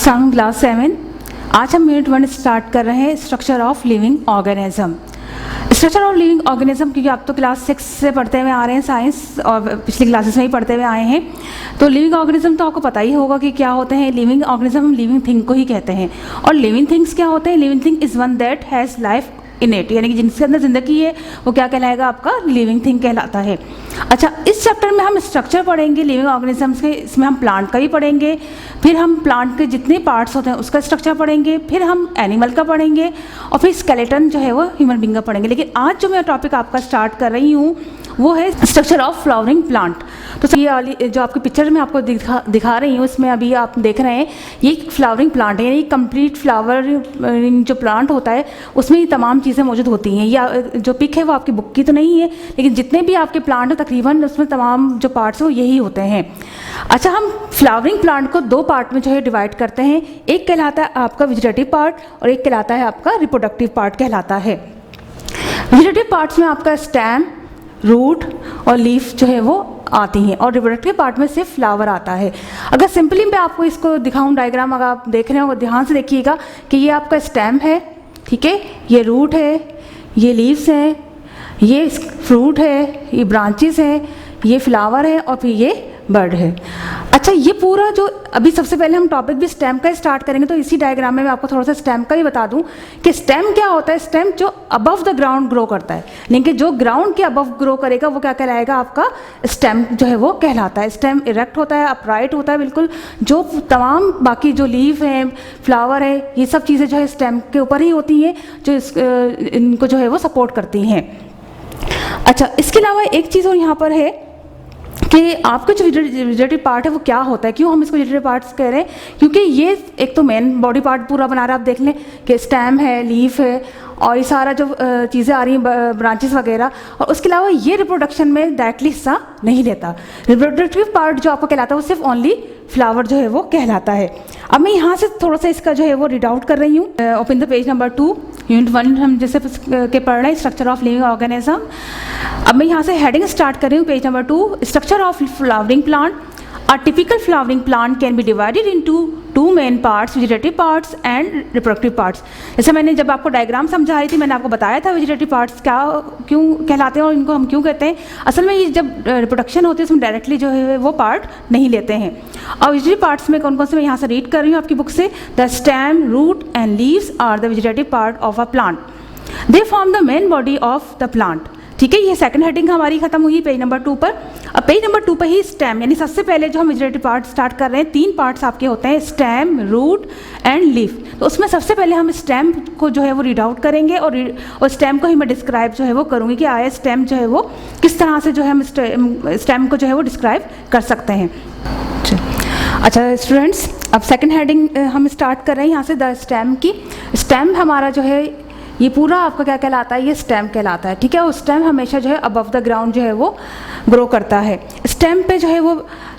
अस्सलाम क्लास 7। आज हम यूनिट 1 स्टार्ट कर रहे हैं structure of living organism. Structure of living organism क्योंकि आप तो क्लास 6 से पढ़ते हुए आ रहे हैं साइंस और पिछली क्लासेस में ही पढ़ते हुए आए हैं, तो लिविंग ऑर्गेनिज्म तो आपको पता ही होगा कि क्या होते हैं। लिविंग ऑर्गेनिज्म हम लिविंग थिंग को ही कहते हैं। और लिविंग थिंग्स क्या होते हैं? Living thing is one that has life इनेट, यानी कि जिनके अंदर ज़िंदगी है वो क्या कहलाएगा? आपका लिविंग थिंग कहलाता है। अच्छा, इस चैप्टर में हम स्ट्रक्चर पढ़ेंगे लिविंग ऑर्गेनिजम्स के। इसमें हम प्लांट का भी पढ़ेंगे, फिर हम प्लांट के जितने पार्ट्स होते हैं उसका स्ट्रक्चर पढ़ेंगे, फिर हम एनिमल का पढ़ेंगे और फिर स्केलेटन जो है वो ह्यूमन बीइंग का पढ़ेंगे। लेकिन आज जो मैं टॉपिक आपका स्टार्ट कर रही हूँ वो है स्ट्रक्चर ऑफ फ्लावरिंग प्लांट। तो ये वाली जो आपके पिक्चर में आपको दिखा रही हूँ, इसमें अभी आप देख रहे हैं ये फ्लावरिंग प्लांट है, यानी कंप्लीट फ्लावरिंग जो प्लांट होता है उसमें ये तमाम चीज़ें मौजूद होती हैं। या जो पिक है वो आपकी बुक की तो नहीं है, लेकिन जितने भी आपके प्लांट हैं तकरीबन उसमें तमाम जो पार्ट्स हैं वो यही होते हैं। अच्छा, हम फ्लावरिंग प्लांट को दो पार्ट में जो है डिवाइड करते हैं। एक कहलाता है आपका वेजिटेटिव पार्ट और एक कहलाता है आपका रिप्रोडक्टिव पार्ट कहलाता है। वेजिटेटिव पार्ट्स में आपका स्टेम, रूट और लीफ जो है वो आती हैं और रिप्रोडक्टिव पार्ट में सिर्फ फ्लावर आता है। अगर सिंपली मैं आपको इसको दिखाऊं डायग्राम, अगर आप देख रहे हो ध्यान से देखिएगा कि ये आपका स्टेम है, ठीक है, ये रूट है, ये लीव्स हैं, ये फ्रूट है, ये ब्रांचेस हैं, ये फ्लावर है और फिर ये बर्ड है। अच्छा, ये पूरा जो अभी सबसे पहले हम टॉपिक भी स्टेम का स्टार्ट करेंगे, तो इसी डायग्राम में मैं आपको थोड़ा सा स्टेम का ही बता दूं कि स्टेम क्या होता है। स्टेम जो अबव द ग्राउंड ग्रो करता है, लेकिन जो ग्राउंड के अबव ग्रो करेगा वो क्या कहलाएगा? आपका स्टेम जो है वो कहलाता है। स्टेम इरेक्ट होता है, अपराइट होता है बिल्कुल। जो तमाम बाकी जो लीफ है, फ्लावर है, ये सब चीज़ें जो है स्टेम के ऊपर ही होती हैं, जो इनको जो है वो सपोर्ट करती हैं। अच्छा, इसके अलावा एक चीज़ और यहाँ पर है कि आपका जो वेजिटेटिव पार्ट है वो क्या होता है। क्यों हम इसको वेजिटेटिव पार्ट्स कह रहे हैं? क्योंकि ये एक तो मेन बॉडी पार्ट पूरा बना रहा है। आप देख लें कि स्टेम है, लीफ है और ये सारा जो चीज़ें आ रही हैं ब्रांचेस वगैरह, और उसके अलावा ये रिप्रोडक्शन में डायरेक्टली हिस्सा नहीं लेता। रिप्रोडक्टिव पार्ट जो आपको कहलाता है वो सिर्फ ओनली फ्लावर जो है वो कहलाता है। अब मैं यहाँ से थोड़ा सा इसका जो है वो रीड आउट कर रही हूँ। Open the page number 2, unit 1 हम जैसे के पढ़ रहे हैं स्ट्रक्चर ऑफ लिविंग ऑर्गेनिज्म। अब मैं यहाँ से हेडिंग स्टार्ट कर रही हूँ, page number 2, structure of flowering plant. A typical flowering plant can be divided into two main parts, vegetative parts and reproductive parts। जैसे मैंने जब आपको डायग्राम समझाई थी, मैंने आपको बताया था वेजिटेटिव पार्ट्स क्या क्यों कहलाते हैं और इनको हम क्यों कहते हैं। असल में ये जब रिप्रोडक्शन होती है उसमें डायरेक्टली जो है वो पार्ट नहीं लेते हैं। और वेजिटेटिव पार्ट्स में कौन कौन से मैं यहाँ से रीड कर रही हूँ आपकी बुक से। The stem, root and leaves are the vegetative part of a plant. They form the main body of the plant. ठीक है, ये सेकंड हेडिंग हमारी खत्म हुई पेज नंबर 2 पर। अब पेज नंबर 2 पर ही स्टेम, यानी सबसे पहले जो हम वेजिटेटिव पार्ट स्टार्ट कर रहे हैं, 3 पार्ट्स आपके होते हैं, स्टेम, रूट एंड लीफ। तो उसमें सबसे पहले हम स्टेम को जो है वो रीड आउट करेंगे और स्टेम को ही मैं डिस्क्राइब जो है वो करूँगी कि आया स्टेम जो है वो किस तरह से जो है हम स्टेम को जो है वो डिस्क्राइब कर सकते हैं। अच्छा स्टूडेंट्स, अब सेकेंड हेडिंग हम स्टार्ट कर रहे हैं यहाँ से द स्टेम की। स्टेम हमारा जो है ये पूरा आपका क्या कहलाता है? ये स्टेम कहलाता है। ठीक है, और स्टेम हमेशा जो है अबव द ग्राउंड जो है वो ग्रो करता है। स्टेम पे जो है वो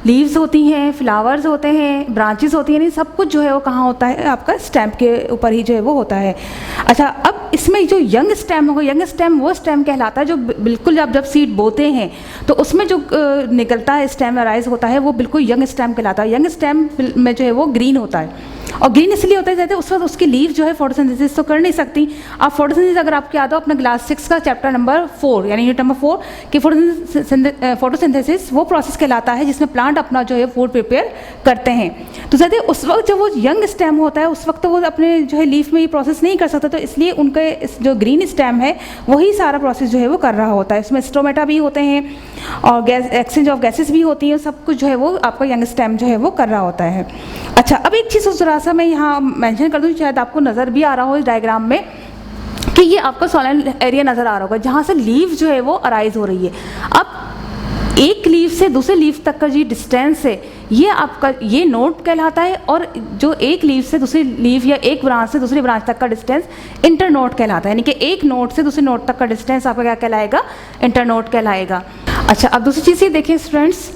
लीव्स होती हैं, फ्लावर्स होते हैं, ब्रांचेस होती हैं, यानी सब कुछ जो है वो कहाँ होता है? आपका स्टेम के ऊपर ही जो है वो होता है। अच्छा, अब इसमें जो यंग स्टेम होगा, यंग स्टेम वो स्टेम कहलाता है जो बिल्कुल जब सीड बोते हैं तो उसमें जो निकलता है स्टेम अराइज होता है वो बिल्कुल यंग स्टेम कहलाता है। यंग स्टेम में जो है वो ग्रीन होता है, और ग्रीन इसलिए होता है जैसे उस वक्त उसकी लीव जो है फोटोसिंथेसिस तो कर नहीं सकती। आप फोटोसिंथेसिस अगर आपको याद हो अपना क्लास 6 का चैप्टर नंबर 4 यानी यूनिट नंबर 4 कि फोटोसिंथेसिस वो प्रोसेस कहलाता है जिसमें प्लांट अपना जो है फूड प्रिपेयर करते हैं। तो जैसे उस वक्त जब वो यंग स्टेम होता है उस वक्त तो वो अपने जो है लीफ में ये प्रोसेस नहीं कर सकता, तो इसलिए उनके जो ग्रीन स्टेम है वही सारा प्रोसेस जो है वो कर रहा होता है। इसमें स्टोमेटा भी होते हैं और एक्सचेंज ऑफ गैसेस भी होती हैं, सब कुछ जो है वो आपका यंग स्टेम जो है वो कर रहा होता है। अच्छा, अब एक चीज़ जरा सा मैं यहाँ मेंशन कर दूँ, शायद आपको नज़र भी आ रहा हो इस डायग्राम में कि ये आपका सॉइल एरिया नज़र आ रहा होगा जहाँ से लीव जो है वो अराइज हो रही है। अब एक लीव से दूसरे लीव तक का जो डिस्टेंस है ये आपका ये नोड कहलाता है, और जो एक लीव से दूसरी लीव या एक ब्रांच से दूसरी ब्रांच तक का डिस्टेंस इंटरनोड कहलाता है, यानी कि एक नोड से दूसरे नोड तक का डिस्टेंस आपका क्या कहलाएगा? इंटरनोड कहलाएगा। अच्छा, अब दूसरी चीज़ ये देखिए स्टूडेंट्स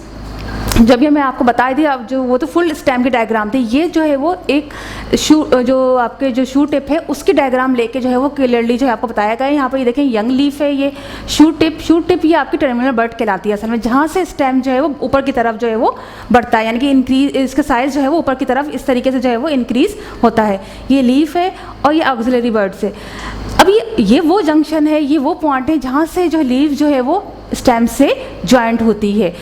जब ये मैं आपको बता दी, अब जो वो तो फुल स्टेम की डायग्राम थी, ये जो है वो एक जो आपके जो शू टिप है उसकी डायग्राम लेके जो है वो क्लियरली जो है आपको बताया गया है। यहाँ पर ये देखें यंग लीफ है, ये शू टिप ये आपकी टर्मिनल बर्ड कहलाती है असल में, जहाँ से स्टेम जो है वो ऊपर की तरफ जो है वो बढ़ता है, यानी कि इंक्रीज इसका साइज़ जो है वो ऊपर की तरफ इस तरीके से जो है वो इंक्रीज होता है। ये लीफ है और ये ऑक्सिलरी बर्ड्स है। अब ये वो जंक्शन है, ये वो पॉइंट है जहाँ से जो लीफ जो है वो स्टेम से ज्वाइंट होती है।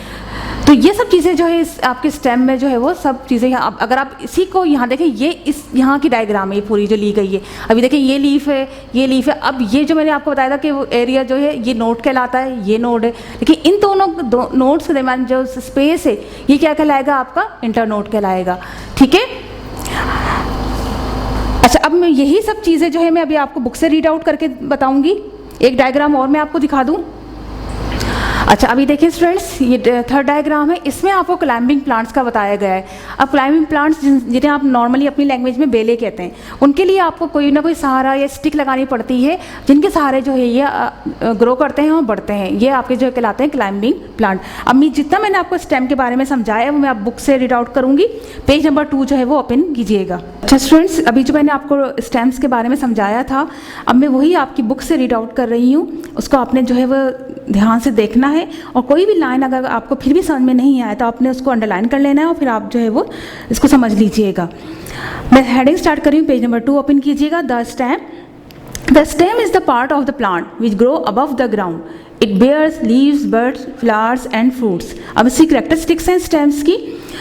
तो ये सब चीज़ें जो है इस आपके स्टेम में जो है वो सब चीज़ें यहाँ, अगर आप इसी को यहाँ देखें, ये इस यहाँ की डायग्राम है पूरी जो ली गई है। अभी देखें ये लीफ है, ये लीफ है। अब ये जो मैंने आपको बताया था कि वो एरिया जो है ये नोड कहलाता है, ये नोड है, लेकिन इन दोनों नोड्स के दरमियान जो स्पेस है ये क्या कहलाएगा, आपका इंटर नोड कहलाएगा। ठीक है। अच्छा, अब मैं यही सब चीज़ें जो है मैं अभी आपको बुक से रीड आउट करके बताऊँगी। एक डायग्राम और मैं आपको दिखा दूँ। अच्छा, अभी देखिए स्टूडेंट्स, ये थर्ड डायग्राम है, इसमें आपको क्लाइंबिंग प्लांट्स का बताया गया है। अब क्लाइंबिंग प्लांट्स जिन्हें आप नॉर्मली अपनी लैंग्वेज में बेले कहते हैं, उनके लिए आपको कोई ना कोई सहारा या स्टिक लगानी पड़ती है, जिनके सहारे जो है ये ग्रो करते हैं और बढ़ते हैं। ये आपके जो कहलाते हैं क्लाइंबिंग प्लांट। अब जितना मैंने आपको स्टेम के बारे में समझाया है वो मैं आप बुक से रीड आउट करूँगी। पेज नंबर 2 जो है वो ओपन कीजिएगा। अच्छा स्टूडेंट्स, अभी जो मैंने आपको स्टेम्स के बारे में समझाया था, अब मैं वही आपकी बुक से रीड आउट कर रही हूँ। उसको आपने जो है वो ध्यान से देखना है, और कोई भी लाइन अगर आपको फिर भी समझ में नहीं आया तो आपने उसको अंडरलाइन कर लेना है, और फिर आप जो है वो इसको समझ लीजिएगा। मैं हेडिंग स्टार्ट कर रही हूँ, पेज नंबर 2 ओपन कीजिएगा। The stem is the part of the plant which grow above the ground. It bears leaves, buds, flowers and fruits. अब इसकी कैरेक्टरिस्टिक्स हैं स्टेम्स की।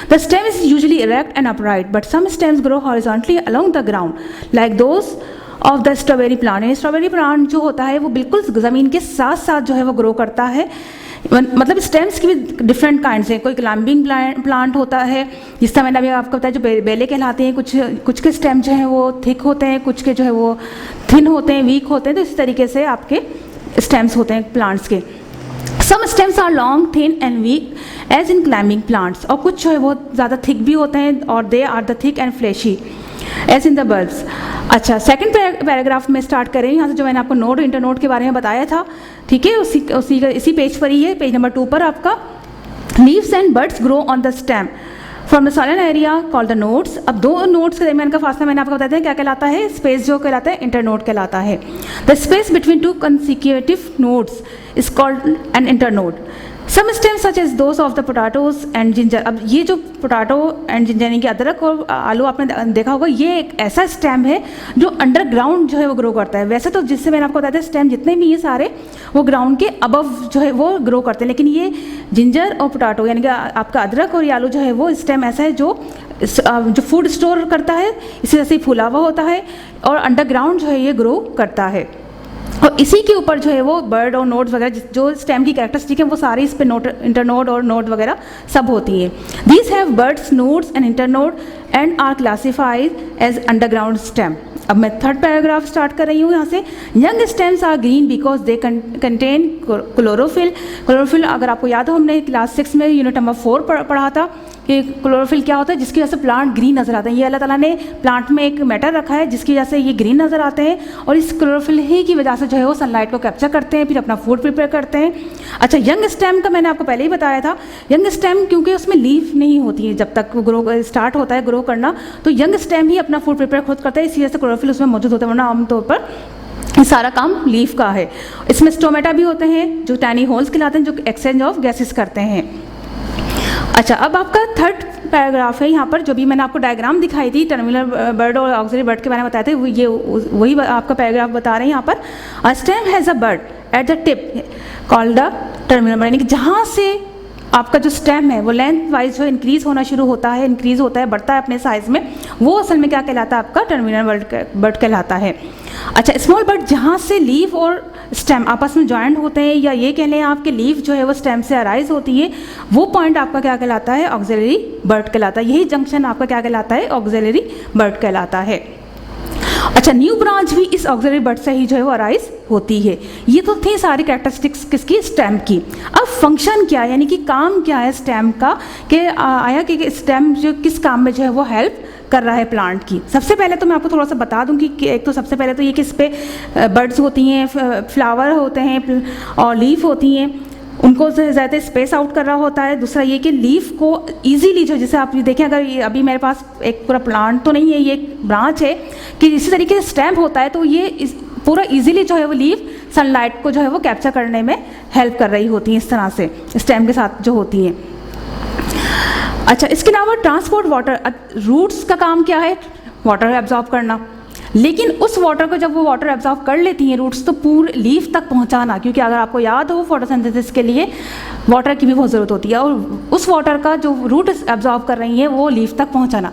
The stem is usually erect and upright, but some stems grow horizontally along the ground like those of the strawberry plant. Strawberry plant जो होता है वो बिल्कुल ज़मीन के साथ साथ जो है वो ग्रो करता है। मतलब स्टेम्स की भी डिफरेंट काइंड्स हैं। कोई क्लाइंबिंग प्लांट होता है, जिस तरह मैंने अभी आपको बताया, जो बेले कहलाते हैं। कुछ के स्टेम जो हैं वो थिक होते हैं, कुछ के जो है वो थिन होते हैं, वीक होते हैं। तो इस तरीके से आपके स्टेम्स होते हैं प्लांट्स के। Some stems are long, thin and weak as in climbing plants. और कुछ जो है बहुत ज़्यादा थिक भी होते हैं, और they are the thick and fleshy as in the bulbs. अच्छा, सेकंड पैराग्राफ में स्टार्ट करें। यहाँ से जो मैंने आपको नोड इंटरनोड के बारे में बताया था, ठीक है, इसी पेज पर ही है, पेज नंबर 2 पर आपका। Leaves and birds grow on the stem from the swollen area called the nodes. अब दो नोड्स के दरमियान का फासला मैंने आपको बताया था क्या कहलाता है, स्पेस जो कहलाता है इंटरनोड कहलाता है। The space between 2 consecutive nodes is called an internode. Some stems such as those of the potatoes and ginger. अब ये जो पोटैटो एंड जिंजर यानी कि अदरक और आलू आपने देखा होगा, ये एक ऐसा स्टेम है जो अंडरग्राउंड जो है वो ग्रो करता है। वैसे तो जिससे मैंने आपको बताया था स्टेम जितने भी ये सारे वो ग्राउंड के अबव जो है वो ग्रो करते हैं, लेकिन ये जिंजर और पोटैटो यानी कि आपका अदरक और ये आलू जो है वो स्टेम ऐसा है जो फूड स्टोर करता है, इसी तरह से फूला हुआ होता है और अंडरग्राउंड जो है ये ग्रो करता है। और इसी के ऊपर जो है वो बर्ड और नोड्स वगैरह जो स्टेम की कैरेक्टरिस्टिक है वो सारी इस पे इंटरनोड और नोड वगैरह सब होती है। These have buds, nodes and internode and are classified as underground stem. अब मैं थर्ड पैराग्राफ स्टार्ट कर रही हूँ यहाँ से। Young stems are green because they contain chlorophyll. Chlorophyll अगर आपको याद हो, हमने क्लास 6 में यूनिट नंबर 4 पढ़ा था कि क्लोरोफिल क्या होता है, जिसकी वजह से प्लांट ग्रीन नज़र आते हैं। ये अल्लाह ताला ने प्लांट में एक मैटर रखा है जिसकी वजह से ये ग्रीन नज़र आते हैं, और इस क्लोरोफिल ही की वजह से जो है वो सनलाइट को कैप्चर करते हैं, फिर अपना फूड प्रिपेयर करते हैं। अच्छा, यंग स्टेम का मैंने आपको पहले ही बताया था। यंग स्टेम क्योंकि उसमें लीफ नहीं होती है जब तक वो ग्रो स्टार्ट होता है ग्रो करना, तो यंग स्टेम ही अपना फूड प्रिपेयर खुद करता है, इसी वजह से क्लोरोफिल उसमें मौजूद होता है, वरना आमतौर पर ये सारा काम लीफ का है। इसमें स्टोमेटा भी होते हैं जो टाइनी होल्स कहलाते हैं, जो एक्सचेंज ऑफ गैसेस करते हैं। अच्छा, अब आपका थर्ड पैराग्राफ है। यहाँ पर जो भी मैंने आपको डायग्राम दिखाई थी टर्मिनल बर्ड और ऑक्सिलरी बर्ड के बारे में बताए थे, ये वही आपका पैराग्राफ बता रहे हैं यहाँ पर। A stem has a bird at the tip called the terminal bud, यानी कि जहाँ से आपका जो स्टेम है वो लेंथ वाइज जो इंक्रीज होना शुरू होता है, इंक्रीज होता है, बढ़ता है अपने साइज में, वो असल में क्या कहलाता है, आपका टर्मिनल बर्ड कहलाता है। अच्छा, स्मॉल बर्ड जहाँ से लीफ और स्टेम आपस में ज्वाइंट होते हैं, या ये कह लें आपके लीफ जो है वो स्टेम से अराइज होती है, वो पॉइंट आपका क्या कहलाता है, ऑक्सिलरी बर्ड कहलाता है। यही जंक्शन आपका क्या कहलाता है, ऑक्सिलरी बर्ड कहलाता है। अच्छा, न्यू ब्रांच भी इस ऑक्सिलरी बर्ड से ही जो है वो अराइज होती है। ये तो थी सारी कैरेक्टरिस्टिक्स किसकी, स्टेम की। अब फंक्शन क्या है, यानी कि काम क्या है स्टेम का, कि आया कि स्टेम जो किस काम में जो है वो हेल्प कर रहा है प्लांट की। सबसे पहले तो मैं आपको थोड़ा सा बता दूं कि एक तो सबसे पहले तो ये किस पे बर्ड्स होती हैं, फ्लावर होते हैं और लीफ होती हैं। उनको ज़्यादा स्पेस आउट कर रहा होता है। दूसरा ये कि लीफ को इजीली, जो जैसे आप देखें, अगर ये अभी मेरे पास एक पूरा प्लांट तो नहीं है, ये एक ब्रांच है, कि इसी तरीके से स्टेम होता है, तो ये पूरा इजीली जो है वो लीफ सनलाइट को जो है वो कैप्चर करने में हेल्प कर रही होती हैं, इस तरह से स्टेम के साथ जो होती हैं। अच्छा, इसके अलावा ट्रांसपोर्ट वाटर, रूट्स का काम क्या है? वाटर एब्जॉर्ब करना, लेकिन उस वाटर को जब वो वाटर एब्जॉर्ब कर लेती हैं रूट्स, तो पूरे लीफ तक पहुंचाना, क्योंकि अगर आपको याद हो फोटोसिंथेसिस के लिए वाटर की भी बहुत ज़रूरत होती है, और उस वाटर का जो रूट एब्जॉर्ब कर रही हैं वो लीफ तक पहुंचाना।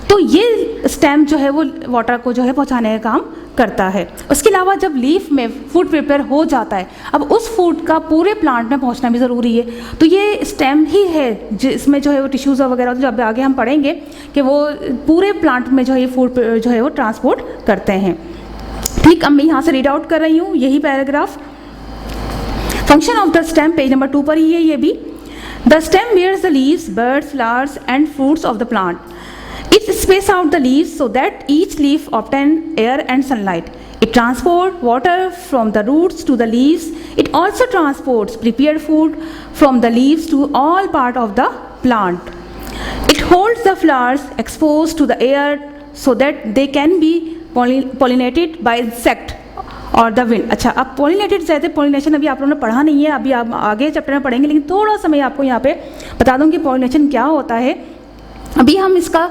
तो ये स्टेम जो है वो वाटर को जो है पहुंचाने का काम करता है। उसके अलावा जब लीफ में फूड प्रिपेयर हो जाता है, अब उस फूड का पूरे प्लांट में पहुंचना भी ज़रूरी है, तो ये स्टेम ही है जिसमें जो है वो टिश्यूज़ वगैरह, जब आगे हम पढ़ेंगे कि वो पूरे प्लांट में जो है फूड जो है वो ट्रांसपोर्ट करते हैं। ठीक, अब मैं यहाँ से रीड आउट कर रही हूँ यही paragraph. Function of the stem page number 2 पर ही है ये भी। The stem bears the leaves, buds, flowers and fruits of the plant. It space out the leaves so that each leaf obtain air and sunlight. It transports water from the roots to the leaves. It also transports prepared food from the leaves to all part of the plant. It holds the flowers exposed to the air so that they can be pollinated by insect और the wind. अच्छा, अब pollinated जैसे pollination अभी आप लोगों ने पढ़ा नहीं है, अभी आप आगे चैप्टर में पढ़ेंगे, लेकिन थोड़ा सा मैं आपको यहाँ पे बता दूँ कि पोलिनेशन क्या होता है। अभी हम इसका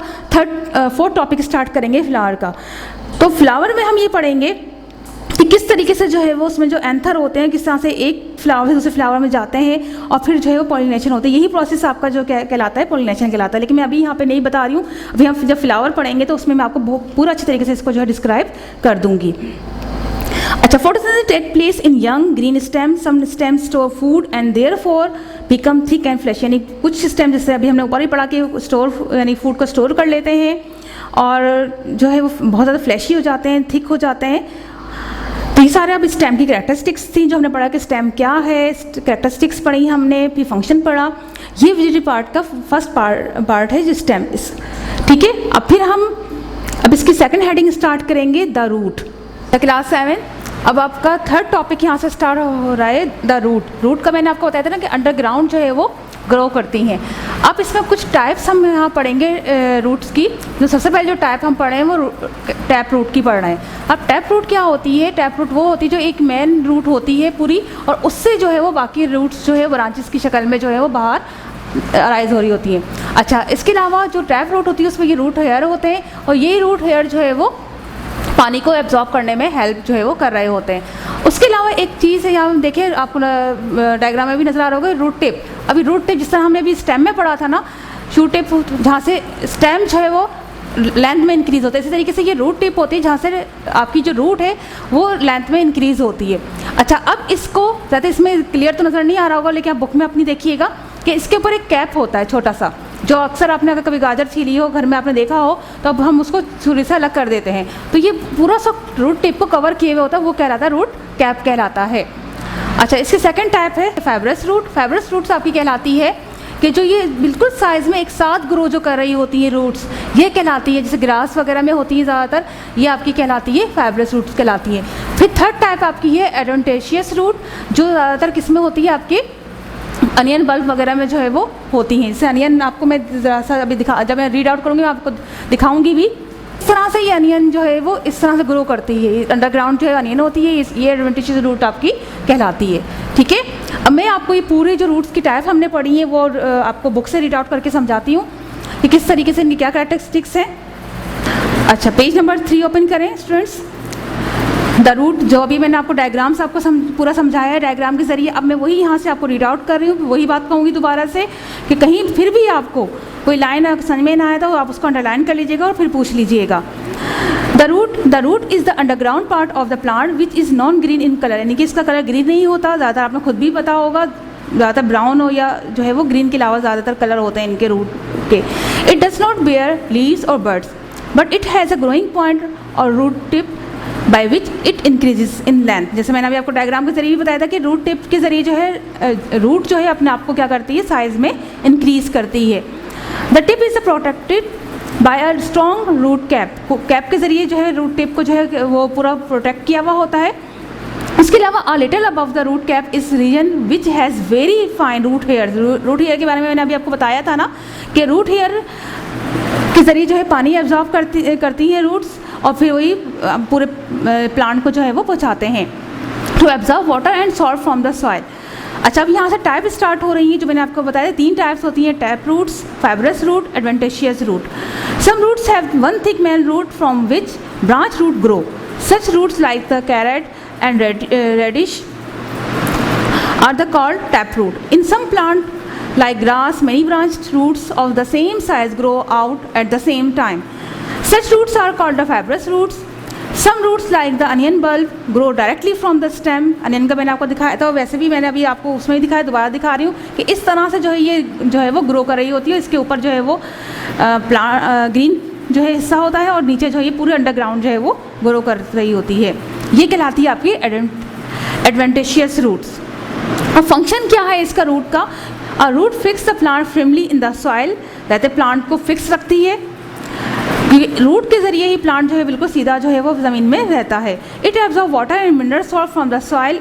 फोर्थ टॉपिक स्टार्ट करेंगे फ्लावर का। तो फ्लावर में हम ये पढ़ेंगे कि किस तरीके से जो है वो उसमें जो एंथर होते हैं, किस तरह से एक फ्लावर से दूसरे फ्लावर में जाते हैं और फिर जो है वो पॉलिनेशन होते हैं। यही प्रोसेस आपका जो कहलाता है पॉलिनेशन कहलाता है, लेकिन मैं अभी यहाँ पे नहीं बता रही हूँ। अभी हम जब फ्लावर पढ़ेंगे तो उसमें मैं आपको पूरा अच्छी तरीके से इसको जो है डिस्क्राइब कर दूँगी। अच्छा, photosynthesis take place in young green stems. Some stems store food and therefore become thick and fleshy. यानी कुछ स्टेम, जैसे अभी हमने ऊपर ही पढ़ा कि स्टोर यानी फूड को स्टोर कर लेते हैं और जो है वो बहुत ज़्यादा फ्लैशी हो जाते हैं, थिक हो जाते हैं। तो ये सारे अब स्टेम की कैरेक्टरिस्टिक्स थी जो हमने पढ़ा कि स्टेम क्या है, कैरेक्टरिस्टिक्स पढ़ी हमने, फिर फंक्शन पढ़ा। ये वेजिटेटिव पार्ट का फर्स्ट पार्ट है जो स्टेम। ठीक है, अब इसकी सेकेंड हेडिंग स्टार्ट करेंगे, द रूट। क्लास 7। अब आपका थर्ड टॉपिक यहाँ से स्टार्ट हो रहा है, द रूट का मैंने आपको बताया था ना कि अंडरग्राउंड जो है वो ग्रो करती हैं। अब इसमें कुछ टाइप्स हम यहाँ पढ़ेंगे रूट्स की। जो सबसे पहले जो टाइप हम पढ़े हैं वो टैप रूट की पढ़ रहे हैं। अब टैप रूट क्या होती है? टैप रूट वो होती है जो एक मेन रूट होती है पूरी, और उससे जो है वो बाकी रूट्स जो है ब्रांचेस की शक्ल में जो है वो बाहर अराइज हो रही होती हैं। अच्छा, इसके अलावा जो टैप रूट होती है उसमें ये रूट हेयर होते हैं, और ये रूट हेयर जो है वो पानी को एब्जॉर्ब करने में हेल्प जो है वो कर रहे होते हैं। उसके अलावा एक चीज़ है, यहाँ देखिए आपको डायग्राम में भी नज़र आ रहा होगा, रूट टिप। अभी रूट टिप जिस तरह हमने अभी स्टेम में पढ़ा था ना, शूट टिप जहाँ से स्टेम जो है वो लेंथ में इंक्रीज़ होता है, इसी तरीके से ये रूट टिप होती है जहाँ से आपकी जो रूट है वो लेंथ में इंक्रीज़ होती है। अच्छा, अब इसको ज़्यादा इसमें क्लियर तो नज़र नहीं आ रहा होगा, लेकिन आप बुक में अपनी देखिएगा कि इसके ऊपर एक कैप होता है छोटा सा, जो अक्सर आपने अगर कभी गाजर छीली हो घर में आपने देखा हो तो अब हम उसको छुरी से अलग कर देते हैं, तो ये पूरा सब रूट टिप को कवर किए हुए होता है, वो कहलाता है रूट कैप कहलाता है। अच्छा, इसकी सेकंड टाइप है फाइब्रस रूट। फाइब्रस रूट्स आपकी कहलाती है कि जो ये बिल्कुल साइज़ में एक साथ ग्रो जो कर रही होती है रूट्स, ये कहलाती है, जैसे ग्रास वगैरह में होती है ज़्यादातर, ये आपकी कहलाती है फाइब्रस रूट्स कहलाती है। फिर थर्ड टाइप आपकी है एडवेंटेशियस रूट, जो ज़्यादातर किसमें होती है? आपके अनियन बल्ब वगैरह में जो है वो होती हैं। जैसे अनियन आपको मैं ज़रा सा अभी जब मैं रीड आउट करूँगी मैं आपको दिखाऊंगी भी। इस तरह से ये अनियन जो है वो इस तरह से ग्रो करती है, अंडरग्राउंड जो है अनियन होती है, ये एडवेंटेशियस रूट आपकी कहलाती है। ठीक है, अब मैं आपको ये पूरे जो रूट्स की टाइप हमने पढ़ी है वो आपको बुक से रीड आउट करके समझाती हूँ कि किस तरीके से इनकी क्या कैरेक्टरिस्टिक्स हैं। अच्छा, पेज नंबर 3 ओपन करें स्टूडेंट्स। द रूट, जो अभी मैंने आपको डायग्राम्स आपको पूरा समझाया है डायग्राम के ज़रिए, अब मैं वही यहाँ से आपको रीड आउट कर रही हूँ। वही बात कहूँगी दोबारा से कि कहीं फिर भी आपको कोई लाइन समझ में ना आया तो आप उसको अंडरलाइन कर लीजिएगा और फिर पूछ लीजिएगा। The root is the underground part of the plant which is non green in colour, यानी कि इसका कलर ग्रीन नहीं होता, ज़्यादातर आपने खुद भी पता होगा, ज़्यादातर ब्राउन हो या जो है वो ग्रीन के अलावा ज़्यादातर कलर होते हैं इनके रूट के। It does not bear leaves और birds but it has a growing point और root tip by which it increases in length. जैसे मैंने अभी आपको डायग्राम के जरिए भी बताया था कि रूट टिप के जरिए जो है रूट जो है अपने आप को क्या करती है? साइज में इंक्रीज करती है। The tip is protected by a strong root cap. Cap के जरिए जो है रूट टिप को जो है वो पूरा प्रोटेक्ट किया हुआ होता है। इसके अलावा a little above the root cap is region which has very fine root hair. Root hair के बारे में मैंने अभी आपको बताया था ना कि रूट हेयर के ज़रिए जो है पानी एब्जॉर्ब करती हैं रूट्स, और फिर वही पूरे प्लांट को जो है वो पहुँचाते हैं to absorb water and salt from the soil. अच्छा, अब यहाँ से टाइप स्टार्ट हो रही है, जो मैंने आपको बताया 3 टाइप्स होती हैं, tap roots, fibrous root, adventitious root. Some roots have one thick main root from which branch root grow. Such roots like the carrot and radish are the called taproot. In some plant like grass, many branched roots of the same size grow out at the same time. Such roots are called the fibrous roots. Some roots like the onion bulb grow directly from the stem. Onion का मैंने आपको दिखाया था, वैसे भी मैंने अभी आपको उसमें ही दिखाया, दोबारा दिखा रही हूँ कि इस तरह से जो है ये जो है वो ग्रो कर रही होती है। इसके ऊपर जो है वो ग्रीन जो है हिस्सा होता है और नीचे जो है ये पूरे अंडरग्राउंड जो है वो ग्रो कर रही होती है। ये कहलाती है आपकी एडवेंटिशियस रूट्स। और फंक्शन क्या है इसका रूट का? A root fix the plant firmly in the soil, रहते प्लांट को फिक्स रखती है। रूट के ज़रिए ही प्लांट जो है बिल्कुल सीधा जो है वो ज़मीन में रहता है। It absorb water and mineral salt from the soil.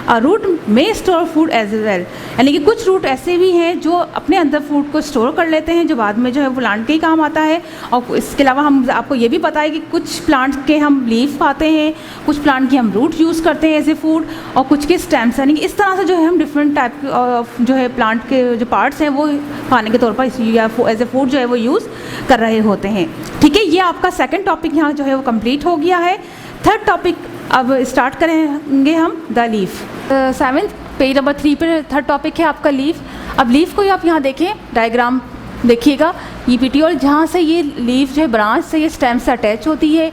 A root में स्टोर फूड एज वेल, यानी कि कुछ रूट ऐसे भी हैं जो अपने अंदर फूड को स्टोर कर लेते हैं, जो बाद में जो है प्लांट के ही काम आता है। और इसके अलावा हम आपको ये भी पता है कि कुछ प्लांट के हम लीफ खाते हैं, कुछ प्लांट की हम रूट यूज़ करते हैं एज ए फूड, और कुछ के स्टेम्स, यानी कि इस तरह से जो है हम डिफरेंट टाइप ऑफ जो है प्लांट के जो पार्ट्स हैं वो खाने के तौर पर या एज ए फूड जो है वो यूज़ कर रहे होते हैं। ठीक है, ये आपका सेकेंड टॉपिक यहाँ जो है वो कम्प्लीट हो गया है। थर्ड टॉपिक अब स्टार्ट करेंगे हम the leaf. 7th page number 3 पर थर्ड टॉपिक है आपका लीफ। अब लीफ को आप यहाँ देखें, डायग्राम देखिएगा, ये पिटियोल जहाँ से ये लीफ जो है ब्रांच से ये स्टेम से अटैच होती है,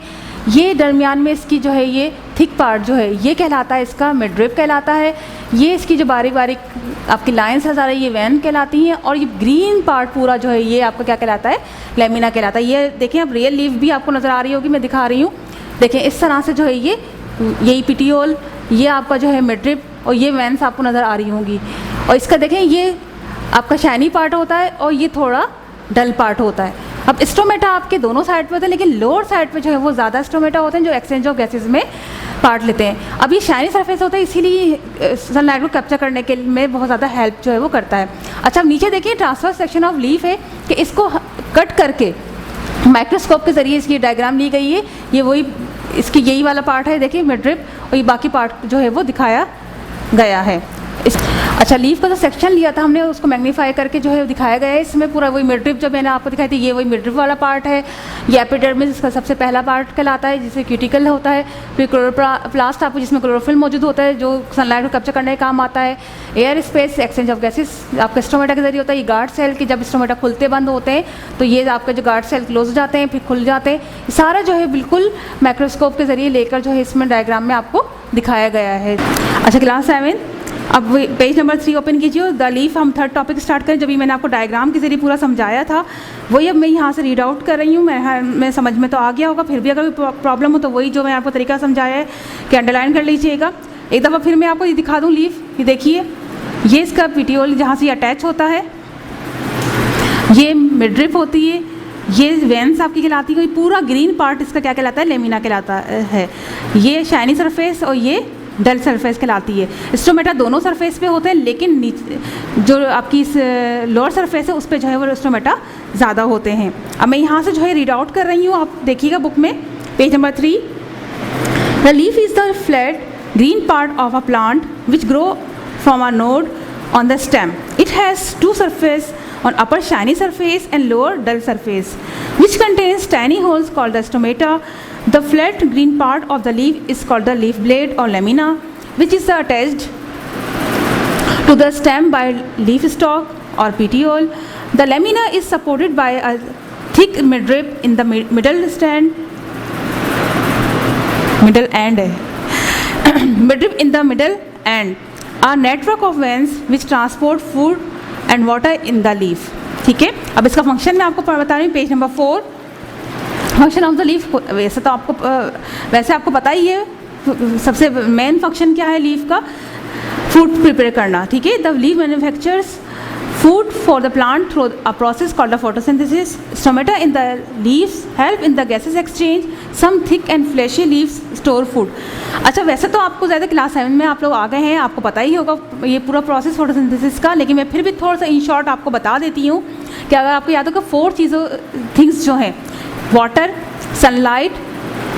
ये दरमियान में इसकी जो है ये थिक पार्ट जो है ये कहलाता है इसका मिडरिप कहलाता है। ये इसकी जो बारीक बारीक आपकी लाइन्स नज़र आ रही है ये वैन कहलाती हैं, और ये ग्रीन पार्ट पूरा जो है ये आपका क्या कहलाता है? लेमिना कहलाता है। ये देखें, अब रियल लीफ भी आपको नज़र आ रही होगी, मैं दिखा रही हूँ। देखें इस तरह से जो है ये यही पिटियोल, ये आपका जो है मिडरिप, और ये वेंस आपको नज़र आ रही होंगी। और इसका देखें ये आपका शाइनी पार्ट होता है और ये थोड़ा डल पार्ट होता है। अब स्टोमेटा आपके दोनों साइड पे होते हैं, लेकिन लोअर साइड पे जो है वो ज़्यादा स्टोमेटा होते हैं जो एक्सचेंज ऑफ गैसेज में पार्ट लेते हैं। अब ये शाइनी सरफेस होता है, इसीलिए सनलाइट को कैप्चर करने के में बहुत ज़्यादा हेल्प जो है वो करता है। अच्छा, अब नीचे देखिए ट्रांसफर सेक्शन ऑफ लीफ है कि इसको कट करके माइक्रोस्कोप के ज़रिए इसकी डायग्राम ली गई है। ये वही इसकी यही वाला पार्ट है, देखिए मिडरिप, और ये बाकी पार्ट जो है वो दिखाया गया है। अच्छा, लीफ का जो सेक्शन लिया था हमने उसको मैग्नीफाई करके जो है दिखाया गया है। इसमें पूरा वही मिडरिप जो मैंने आपको दिखाई थी, ये वही मिडरिप वाला पार्ट है। ये एपिडर्मिस इसका सबसे पहला पार्ट कहलाता है जिसे क्यूटिकल होता है। फिर क्लोरोप्लास्ट आपको जिसमें क्लोरोफिल मौजूद होता है जो सनलाइट को कैप्चर करने का काम आता है। Air space exchange of gases आपका स्टोमेटा के जरिए होता है। ये गार्ड सेल की जब स्टोमेटा खुलते बंद होते हैं तो ये आपके जो गार्ड सेल क्लोज हो जाते हैं फिर खुल जाते हैं। सारा जो है बिल्कुल माइक्रोस्कोप के जरिए लेकर जो है इसमें डायग्राम में आपको दिखाया गया है। अच्छा, क्लास 7 अब पेज नंबर 3 ओपन कीजिए। द लीफ हम थर्ड टॉपिक स्टार्ट करें। जब भी मैंने आपको डायग्राम के जरिए पूरा समझाया था वही अब मैं यहाँ से रीड आउट कर रही हूँ। मैं समझ में तो आ गया होगा, फिर भी अगर कोई प्रॉब्लम हो तो वही जो मैं आपको तरीका समझाया है कि अंडरलाइन कर लीजिएगा। एक दफ़ा फिर मैं आपको ये दिखा दूँ लीफ, ये देखिए, ये इसका पिटियोल जहाँ से अटैच होता है, ये मिडरिप होती है, ये वेंस आपकी कहलाती है। पूरा ग्रीन पार्ट इसका क्या कहलाता है? लेमिना कहलाता है। ये शाइनी सरफेस और ये डल सरफेस कहलाती है। स्टोमेटा दोनों सरफेस पे होते हैं, लेकिन नीचे जो आपकी इस लोअर सरफेस है उस पर जो है वो स्टोमेटा ज़्यादा होते हैं। अब मैं यहाँ से जो है रीड आउट कर रही हूँ, आप देखिएगा बुक में page number 3। The leaf is the flat green part of a plant which grow from a node on the stem. It has two surface, on upper shiny surface and lower dull surface, which contains tiny holes called the stomata. The flat green part of the leaf is called the leaf blade or lamina, which is attached to the stem by leaf stalk or petiole. The lamina is supported by a thick midrib in the middle end. Midrib in the middle end. A network of veins which transport food and water in the leaf. ठीक है, अब इसका function मैं आपको बता रही हूँ page number 4। Function of the leaf, वैसे तो आपको पता ही है सबसे मेन फंक्शन क्या है लीफ का, फूड प्रिपेयर करना। ठीक है, the leaf manufactures food for the plant through a process called the photosynthesis. Stomata in the leaves help in the gases exchange. Some thick and fleshy leaves store food. अच्छा, वैसे तो आपको ज़्यादा class 7 में आप लोग आ गए हैं, आपको पता ही होगा ये पूरा प्रोसेस फोटोसिंथेसिस का, लेकिन मैं फिर भी थोड़ा सा इन शॉर्ट आपको बता देती हूँ कि अगर आपको याद होगा 4 थिंग्स जो हैं, water, sunlight,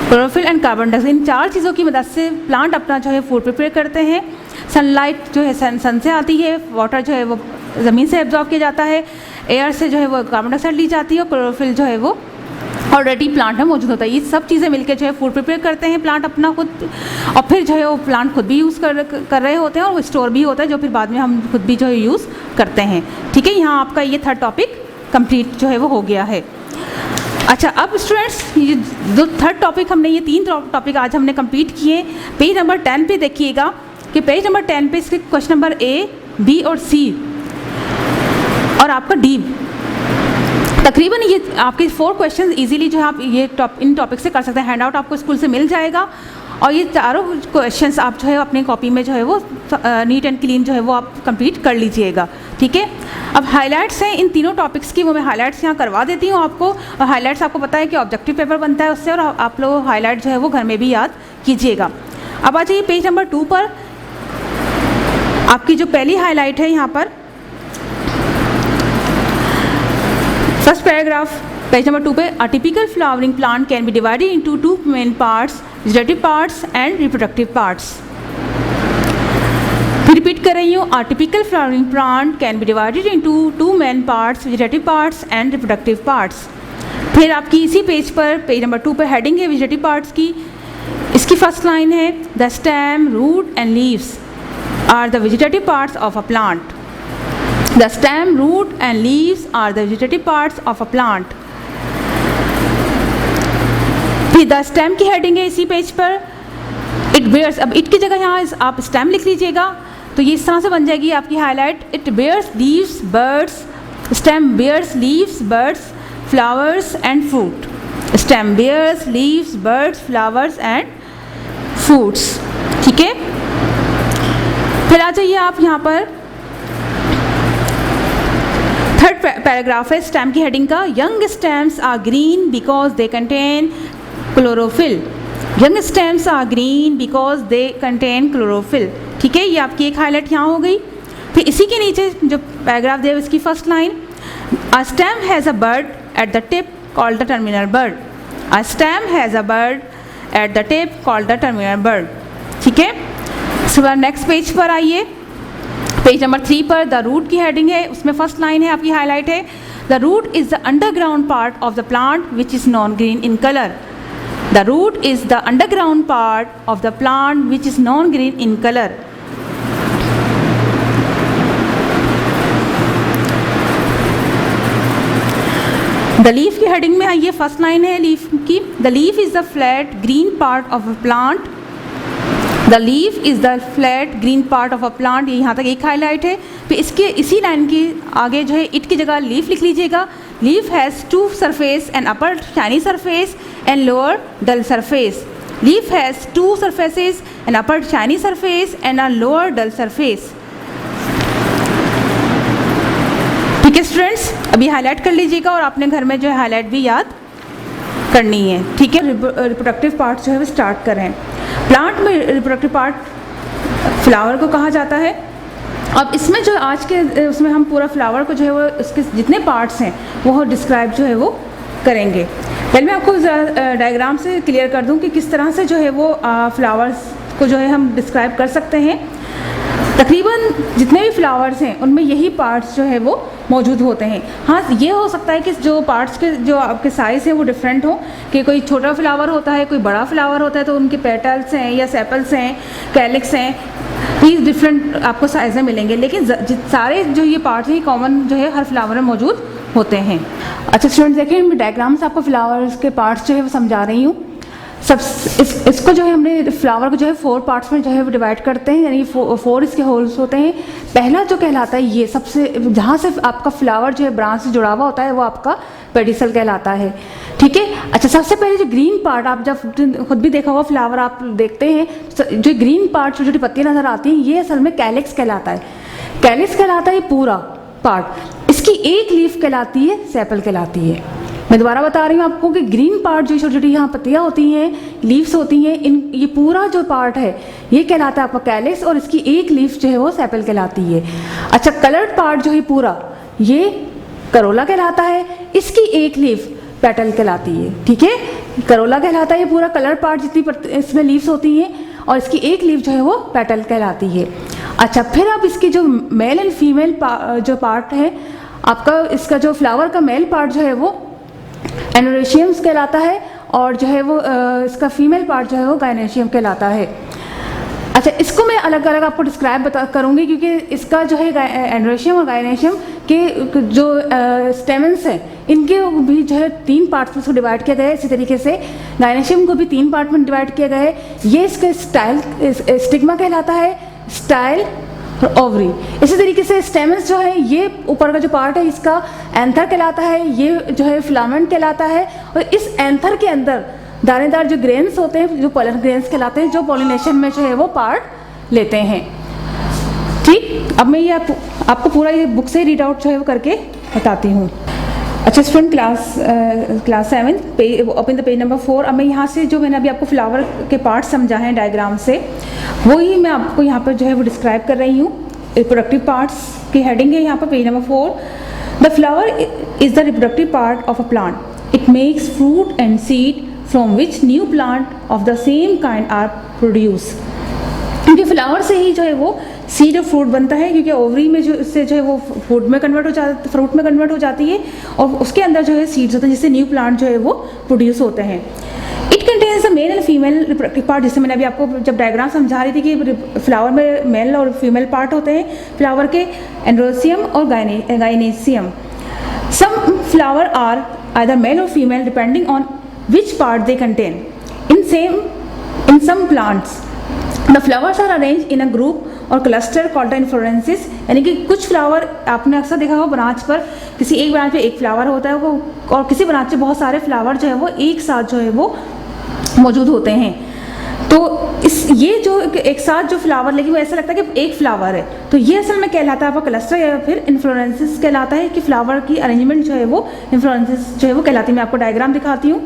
chlorophyll and carbon dioxide, इन 4 चीज़ों की मदद से प्लांट अपना जो है फूड प्रिपेयर करते हैं। सनलाइट जो है सन से आती है, वाटर जो है वो ज़मीन से एब्जॉर्ब किया जाता है, एयर से जो है वो कार्बन डाइऑक्साइड ली जाती है, और क्लोरोफिल जो है वो ऑलरेडी प्लांट में मौजूद होता है। ये सब चीज़ें मिलकर जो है फूड प्रिपेयर करते हैं प्लांट अपना खुद, और फिर जो है वो प्लांट खुद भी यूज़ कर रहे होते हैं, और वो स्टोर भी होता है जो फिर बाद में हम खुद भी जो है यूज़ करते हैं। ठीक है, यहाँ आपका ये 3rd टॉपिक कंप्लीट जो है वो हो गया है। अच्छा, अब स्टूडेंट्स ये जो 3rd टॉपिक हमने, ये 3 टॉपिक आज हमने कंप्लीट किए। पेज नंबर 10 पे देखिएगा कि पेज नंबर 10 पे इसके क्वेश्चन नंबर A, B और C और आपका D, तकरीबन ये आपके 4 क्वेश्चन इजीली जो है आप ये इन टॉपिक से कर सकते हैं। हैंडआउट आपको स्कूल से मिल जाएगा, और ये चारों क्वेश्चंस आप जो है अपनी कॉपी में जो है वो नीट एंड क्लीन जो है वो आप कंप्लीट कर लीजिएगा। ठीक है, अब हाइलाइट्स हैं इन तीनों टॉपिक्स की, वो मैं हाइलाइट्स यहाँ करवा देती हूँ आपको। और हाइलाइट्स आपको पता है कि ऑब्जेक्टिव पेपर बनता है उससे, और आप लोग हाईलाइट जो है वो घर में भी याद कीजिएगा। अब आ जाइए पेज नंबर 2 पर। आपकी जो पहली हाईलाइट है यहाँ पर, फर्स्ट पैराग्राफ पेज नंबर 2 पे, a typical flowering plant can be divided into 2 main parts, vegetative parts and reproductive parts. फिर रिपीट कर रही हूँ, a typical flowering plant can be divided into 2 main parts, vegetative parts and reproductive parts. फिर आपकी इसी page पर page number 2 पर heading है वेजिटेटिव पार्ट्स की। इसकी फर्स्ट लाइन है, the stem, root and leaves are the vegetative parts of a plant. The stem, root and leaves are the vegetative parts of a plant. फिर the stem की heading है इसी page पर, it bears, अब it की जगह यहाँ आप stem लिख लीजिएगा, तो ये इस तरह से बन जाएगी आपकी highlight, it bears leaves, birds, stem bears leaves, birds, flowers and fruit. Stem bears leaves, birds, flowers and fruits. ठीक है, फिर आ जाइए आप यहाँ पर 3rd पैराग्राफ है स्टेम की हेडिंग का, young stems are green because they contain chlorophyll. Young stems are green because they contain chlorophyll. ठीक है, ये आपकी एक हाईलाइट यहाँ हो गई। फिर इसी के नीचे जो पैराग्राफ दिया इसकी first line, a stem has a bird at the tip called the terminal bud. A stem has a bird at the tip called the terminal bud. ठीक है, इसके बाद नेक्स्ट पेज पर आइए, पेज नंबर 3 पर the root की heading है, उसमें फर्स्ट लाइन है आपकी हाईलाइट है, the root is the underground part of the plant which is non green in colour. The root is the underground part of the plant which is non green in colour. The leaf की heading में आइए, first line है leaf की, the leaf is the flat green part of a plant. The leaf is the flat green part of a plant, ये यहाँ तक एक highlight है। फिर इसके इसी लाइन की आगे जो है इट की जगह लीफ लिख लीजिएगा। Leaf has 2 surface, an upper shiny surface and lower dull surface. Leaf has 2 surfaces, an upper shiny surface and a lower dull surface. ठीक है स्टूडेंट्स, अभी हाईलाइट कर लीजिएगा और आपने घर में जो है हाईलाइट भी याद करनी है। ठीक है, रिप्रोडक्टिव पार्ट जो है वो स्टार्ट करें। प्लांट में रिप्रोडक्टिव पार्ट फ्लावर को कहा जाता है। अब इसमें जो आज के उसमें हम पूरा फ्लावर को जो है वो उसके जितने पार्ट्स हैं वो डिस्क्राइब जो है वो करेंगे। पहले मैं आपको डायग्राम से क्लियर कर दूं कि किस तरह से जो है वो फ्लावर्स को जो है हम डिस्क्राइब कर सकते हैं। तकरीबन जितने भी फ्लावर्स हैं उनमें यही पार्ट्स जो है वो मौजूद होते हैं। हाँ, ये हो सकता है कि जो पार्ट्स के जो आपके साइज़ हैं वो डिफरेंट हो, कि कोई छोटा फ्लावर होता है, कोई बड़ा फ्लावर होता है, तो उनके पेटल्स हैं या सेपल्स हैं, कैलिक्स हैं, ये डिफरेंट आपको साइज़ में मिलेंगे, लेकिन सारे जो ये पार्ट्स हैं कॉमन जो है हर फ्लावर में मौजूद होते हैं। अच्छा स्टूडेंट्स देखिए, मैं डायग्राम से आपको फ्लावर्स के पार्ट्स जो है वो समझा रही हूँ। सब इसको जो है हमने फ्लावर को जो है 4 पार्ट्स में जो है वो डिवाइड करते हैं, यानी 4 इसके होल्स होते हैं। पहला जो कहलाता है ये सबसे जहाँ से आपका फ्लावर जो है ब्रांच से जुड़ा हुआ होता है वो आपका पेडिसल कहलाता है। ठीक है, अच्छा सबसे पहले जो ग्रीन पार्ट, आप जब खुद भी देखा होगा फ्लावर आप देखते हैं, जो ग्रीन पार्ट छोटी छोटी पत्तियाँ नज़र आती हैं ये असल में कैलिक्स कहलाता है। कैलिक्स कहलाता है पूरा पार्ट। इसकी एक लीफ कहलाती है सेपल कहलाती है। मैं दोबारा बता रही हूँ आपको कि ग्रीन पार्ट जो छोटी छोटी यहाँ पत्तियाँ होती हैं, लीव्स होती हैं, ये पूरा जो पार्ट है ये कहलाता है आपका कैलिक्स, और इसकी एक लीफ जो है वो सेपल कहलाती है। अच्छा, कलर्ड पार्ट जो है पूरा ये करोला कहलाता है, इसकी एक लीफ पेटल कहलाती है। ठीक है, करोला कहलाता है ये पूरा कलर्ड पार्ट, जितनी इसमें लीव्स होती हैं, और इसकी एक लीफ जो है वो पेटल कहलाती है। अच्छा, फिर अब इसकी जो मेल एंड फीमेल जो पार्ट है आपका, इसका जो फ्लावर का मेल पार्ट जो है वो एंड्रोशियम्स कहलाता है, और जो है वो इसका फीमेल पार्ट जो है वो गायनेशियम कहलाता है। अच्छा, इसको मैं अलग अलग आपको डिस्क्राइब करूँगी, क्योंकि इसका जो है एंड्रोशियम और गायनेशियम के जो स्टेमन्स हैं इनके भी जो है 3 पार्ट्स में इसको डिवाइड किया गया है। इसी तरीके से गायनेशियम को भी 3 पार्ट में डिवाइड किया गया है। ये इसका स्टिग्मा कहलाता है, स्टाइल और ओवरी। इसी तरीके से स्टेमन्स जो है, ये ऊपर का जो पार्ट है इसका एंथर कहलाता है, ये जो है फिलामेंट कहलाता है, और इस एंथर के अंदर दानेदार जो ग्रेन्स होते हैं, जो पोलन ग्रेन्स कहलाते हैं, जो पॉलिनेशन में जो है वो पार्ट लेते हैं। ठीक, अब मैं ये आपको पूरा ये बुक से रीड आउट जो है वो करके बताती हूँ। अच्छा student, class 7 open the page number 4। अब मैं यहाँ से जो मैंने अभी आपको फ्लावर के पार्ट समझा है डायग्राम से, वही मैं आपको यहाँ पर जो है वो डिस्क्राइब कर रही हूँ। रिप्रोडक्टिव पार्ट्स की हेडिंग है यहाँ पर page number 4। The flower is the reproductive part of a plant. It makes fruit and seed from which new plant of the same kind are produce. क्योंकि फ्लावर से ही जो है वो सीड और फ्रूट बनता है, क्योंकि ओवरी में जो इससे जो है वो फ्रूट में कन्वर्ट हो जाती है, और उसके अंदर जो है सीड्स होते हैं, जिससे न्यू प्लांट जो है वो प्रोड्यूस होते हैं। It contains the male and female reproductive part. जैसे मैंने अभी आपको जब डायग्राम समझा रही थी कि फ्लावर में मेल और फीमेल पार्ट होते हैं, फ्लावर के एंड्रोसियम और gynoecium. Some flower are either male और female depending on which part they contain. In some plants, the flowers are arranged in a group or cluster called the inflorescences. यानी कि कुछ flower आपने अक्सर देखा होगा, ब्रांच पर किसी एक ब्रांच पे एक फ्लावर होता है वो, और किसी ब्रांच पे बहुत सारे फ्लावर जो है वो एक साथ जो है वो मौजूद होते हैं। तो ये जो एक साथ जो फ्लावर, लेकिन वो ऐसा लगता है कि एक फ्लावर है, तो ये असल में कहलाता है आपका क्लस्टर या फिर इन्फ्लोरेंसेस कहलाता है, कि फ्लावर की अरेंजमेंट जो है वो इन्फ्लोरेंसेस जो है वो कहलाती है। मैं आपको डायग्राम दिखाती हूँ।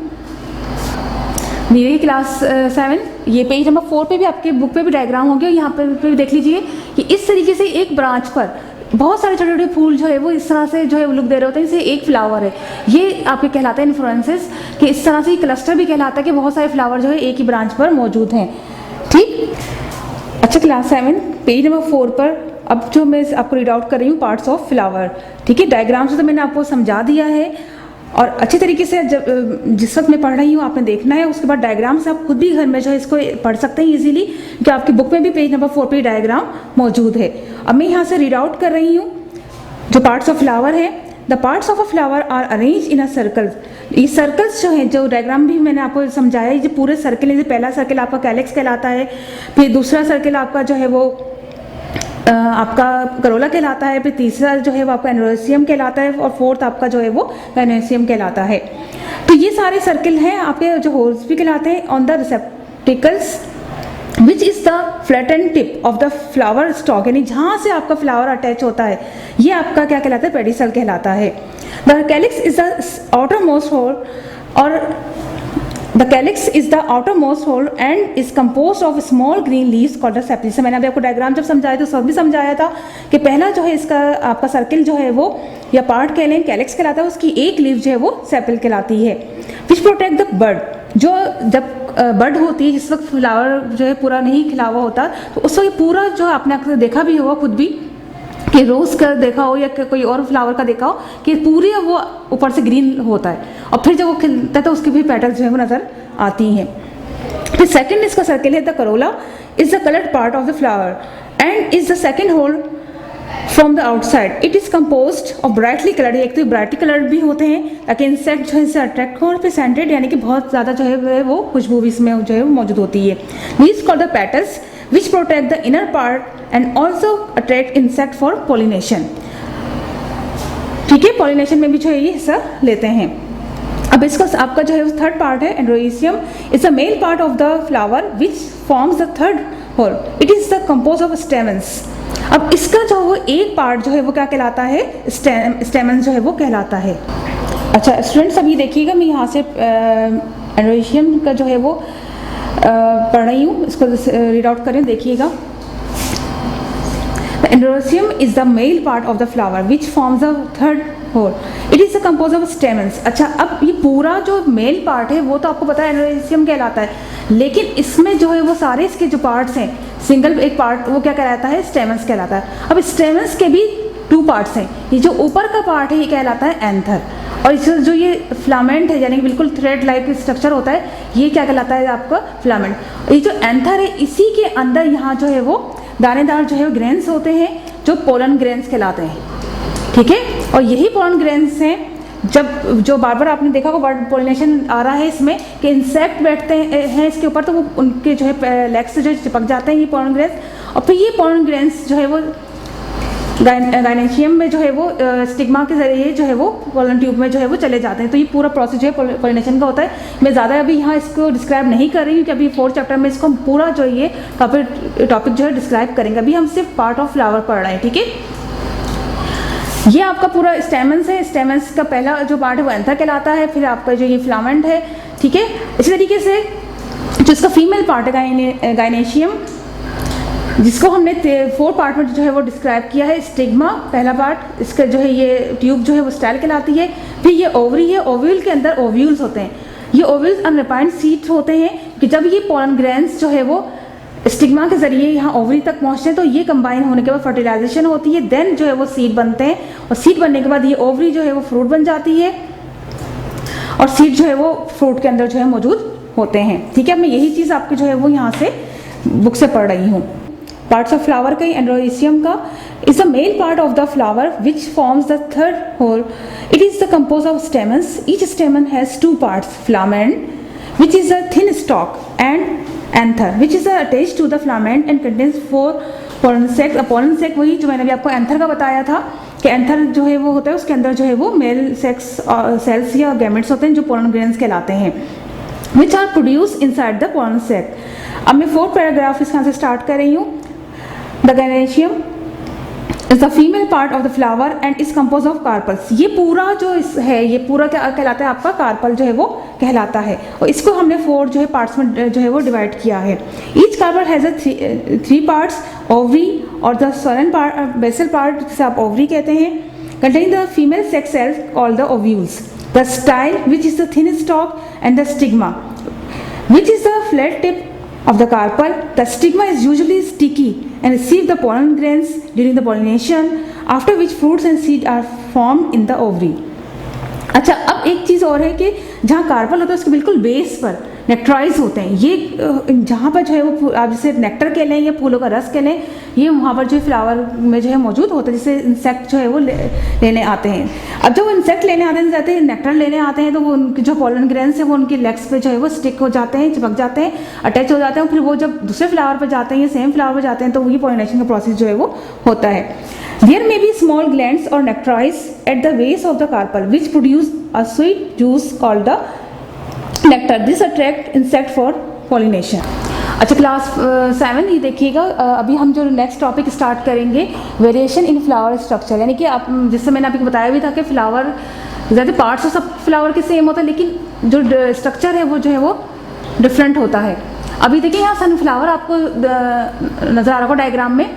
मेरी क्लास 7 ये पेज नंबर 4 पे भी आपके बुक पे भी डायग्राम होंगे, यहाँ पर भी देख लीजिए कि इस तरीके से एक ब्रांच पर बहुत सारे छोटे छोटे फूल जो है वो इस तरह से जो है लुक दे रहे होते हैं, जैसे एक फ्लावर है। ये आपके कहलाता है इन्फ्लोरेंसेस, कि इस तरह से क्लस्टर भी कहलाता है कि बहुत सारे फ्लावर जो है एक ही ब्रांच पर मौजूद हैं। ठीक, अच्छा क्लास 7 पेज नंबर 4 पर अब जो मैं आपको रीड आउट कर रही हूँ पार्ट्स ऑफ फ्लावर। ठीक है, डायग्राम से तो मैंने आपको समझा दिया है, और अच्छी तरीके से जब जिस वक्त मैं पढ़ रही हूँ आपने देखना है, उसके बाद डायग्राम से आप खुद भी घर में जो है इसको पढ़ सकते हैं इजीली, क्योंकि आपकी बुक में भी पेज नंबर 4 पे डायग्राम मौजूद है। अब मैं यहाँ से रीड आउट कर रही हूँ जो पार्ट्स ऑफ फ्लावर है। The parts of a flower are arrange in a circle. ये सर्कल्स जो हैं, जो डायग्राम भी मैंने आपको समझाया, ये पूरे सर्कल है। पहला सर्कल आपका कैलिक्स कहलाता है, फिर दूसरा सर्कल आपका जो है वो आपका करोला कहलाता है, फिर तीसरा जो है वो आपका एंड्रोसियम कहलाता है, और फोर्थ आपका जो है वो गायनेसियम कहलाता है। तो ये सारे सर्कल हैं आपके, जो होल्स भी कहलाते हैं। On the receptacles which is the flattened tip of the flower stock, यानी जहाँ से आपका फ्लावर अटैच होता है, ये आपका क्या कहलाता है, पेडिसल कहलाता है। The calyx is the outermost whorl, और The calyx is the outermost hole and is composed of small green leaves called the sepals। मैंने अभी आपको डायग्राम जब समझाया तो सब भी समझाया था कि पहला जो है इसका आपका सर्किल जो है वो या पार्ट कह लें कैलिक्स कहलाता है, उसकी एक लीफ जो है वो सेपल कहलाती है। विच प्रोटेक्ट द बर्ड, जो जब बर्ड होती है, जिस वक्त फ्लावर जो है पूरा नहीं खिला हुआ होता, तो उस वक्त पूरा जो आपने अक्सर देखा भी होगा खुद भी, कि रोज़ का देखा हो या कोई और फ्लावर का देखा हो कि पूरी वो ऊपर से ग्रीन होता है, और फिर जब वो खिलता है तो उसकी भी पेटल्स जो है वो नज़र आती हैं। फिर सेकंड इसका सर्किल है, the corolla is the coloured part of the flower and is the second whorl from the outside. It is composed of brightly coloured, एक तो ब्राइटली कलर्ड भी होते हैं ताकि इंसेक्ट जो है इससे अट्रैक्ट हो, और फिर सेंटेड यानी कि बहुत ज़्यादा जो है वो खुशबू भी इसमें जो है वो मौजूद होती है। These called the petals which protect the inner part and also attract insect for pollination। ठीक है, पॉलिनेशन में भी जो है ये हिस्सा लेते हैं। अब इसका आपका जो है थर्ड पार्ट है, androecium is the male part of the flower which forms the third whorl. It is the compose of stamens. अब इसका जो वो एक पार्ट जो है वो क्या कहलाता है, स्टेमन्स जो है वो कहलाता है। अच्छा स्टूडेंट्स, अभी देखिएगा मैं यहाँ से एंड्रोसियम का जो है वो पढ़ रही हूँ, इसको रीड आउट करें, देखिएगा। Androecium is the male part of the flower which forms the third whorl. It is the compose of stamens. अच्छा, अब ये पूरा जो मेल पार्ट है वो तो आपको पता है एंड्रोसियम कहलाता है, लेकिन इसमें जो है वो सारे इसके जो पार्ट्स हैं, सिंगल एक पार्ट वो क्या कहलाता है, स्टेमन्स कहलाता है। अब स्टेमन्स के भी 2 पार्ट्स हैं। ये जो ऊपर का पार्ट है ये कहलाता है एंथर, और इस जो ये फिलामेंट है यानी कि बिल्कुल थ्रेड लाइक स्ट्रक्चर होता है, ये क्या कहलाता है आपका फिलामेंट। ये जो एंथर है इसी के अंदर यहाँ जो है वो दानेदार जो है ग्रेन्स होते हैं जो पोलन ग्रेन्स कहलाते हैं, ठीक है। और यही पोलन ग्रेन्स हैं जब जो बार बार आपने देखा होगा वर्ड पोलिनेशन आ रहा है इसमें कि इंसेक्ट बैठते हैं इसके ऊपर, तो वो उनके जो है लेग्स से जो चिपक जाते हैं ये पोलन ग्रेन्स, और फिर ये पोलन ग्रेन्स जो है वो गायनेशियम में जो है वो स्टिग्मा के जरिए जो है वो पोलन ट्यूब में जो है वो चले जाते हैं। तो ये पूरा प्रोसेस जो है पोलिनेशन का होता है। मैं ज़्यादा अभी यहाँ इसको डिस्क्राइब नहीं कर रही हूँ, क्योंकि अभी 4th चैप्टर में इसको हम पूरा जो ये टॉपिक जो है डिस्क्राइब करेंगे। अभी हम सिर्फ पार्ट ऑफ फ्लावर पढ़ रहे हैं, ठीक है। ये आपका पूरा स्टेमन्स है। स्टेमन्स का पहला जो पार्ट है वो एंथर कहलाता है, फिर आपका जो ये फिलामेंट है, ठीक है। इसी तरीके से जो इसका फीमेल पार्ट है गायनेशियम, जिसको हमने 4 पार्ट में जो है वो डिस्क्राइब किया है। स्टिग्मा पहला पार्ट, इसका जो है ये ट्यूब जो है वो स्टाइल कहलाती है। फिर ये ओवरी है, ओव्यूल के अंदर ओव्यूल्स होते हैं। ये ओव्यूल्स अनरिपाइंड सीड्स होते हैं कि जब ये पोलन ग्रेन्स जो है वो स्टिग्मा के जरिए यहाँ ओवरी तक पहुँचते हैं तो ये कंबाइन होने के बाद फर्टिलाइजेशन होती है, देन जो है वो सीड बनते हैं, और सीड बनने के बाद ये ओवरी जो है वो फ्रूट बन जाती है, और सीड जो है वो फ्रूट के अंदर जो है मौजूद होते हैं, ठीक है। मैं यही चीज़ आपकी जो है वो यहाँ से बुक से पढ़ रही हूँ। पार्ट्स ऑफ फ्लावर का एंड्रोसियम का is the male part of the flower which forms the third whole. It is the composed of stamens. Each stamen has 2 parts: filament, which is a thin stalk, and anther, which is attached to the filament and contains 4 pollen sacs. Pollen sac वही जो मैंने अभी आपको anther का बताया था कि anther जो है वो होता है, उसके अंदर जो है वो मेल सेक्स सेल्स या गैमेट्स होते हैं जो पोलन ग्रेन्स कहलाते हैं, which are produced inside the pollen sac. अब मैं 4th पैराग्राफ इसका से स्टार्ट कर रही हूँ। The gynoecium is the female part of the flower and is composed of carpels. ये पूरा जो है ये पूरा क्या कहलाता है, आपका कार्पल जो है वो कहलाता है, और इसको हमने 4 जो है पार्ट्स में जो है वो डिवाइड किया है। Each carpel has a 3 parts: ovary और the solen part, basal part जिसे आप ovary कहते हैं, containing the female sex cells called the ovules, the style which is the thin stalk, and the stigma which is the flat tip of the carpel. The stigma is usually sticky and receive the pollen grains during the pollination, after which fruits and seed are formed in the ovary. अच्छा, अब एक चीज़ और है कि जहाँ carpel होता है उसके बिल्कुल बेस पर नेक्ट्राइज होते हैं। ये जहाँ पर जो है वो आप जैसे नेक्टर कह लें या फूलों का रस कह लें, ये वहाँ पर जो है फ्लावर में जो है मौजूद होता है, जिससे इंसेक्ट जो है वो लेने आते हैं। अब जब वो इंसेक्ट लेने आते हैं नेक्टर लेने आते हैं, तो वो उनके जो पोलन ग्रेन्स है वो उनके लेग्स पे जो है वो स्टिक हो जाते हैं, चिपक जाते हैं, अटैच हो जाते हैं। फिर वो जब दूसरे फ्लावर पर जाते हैं या सेम फ्लावर पर जाते हैं तो वही पॉलिनेशन का प्रोसेस जो है वो होता है। There may be small glands or nectaries at the base of the carpel which produce a sweet juice called the nectar. This attract insect for pollination. अच्छा, क्लास 7 ही देखिएगा। अभी हम जो नेक्स्ट टॉपिक स्टार्ट करेंगे, वेरिएशन इन फ्लावर स्ट्रक्चर, यानी कि आप जिससे मैंने आपको बताया भी था कि फ्लावर ज़्यादा पार्ट्स तो सब फ्लावर के सेम होता है, लेकिन जो स्ट्रक्चर है वो जो है वो डिफरेंट होता है। अभी देखिए यहाँ सनफ्लावर आपको नज़र आ रहा होगा डायग्राम में।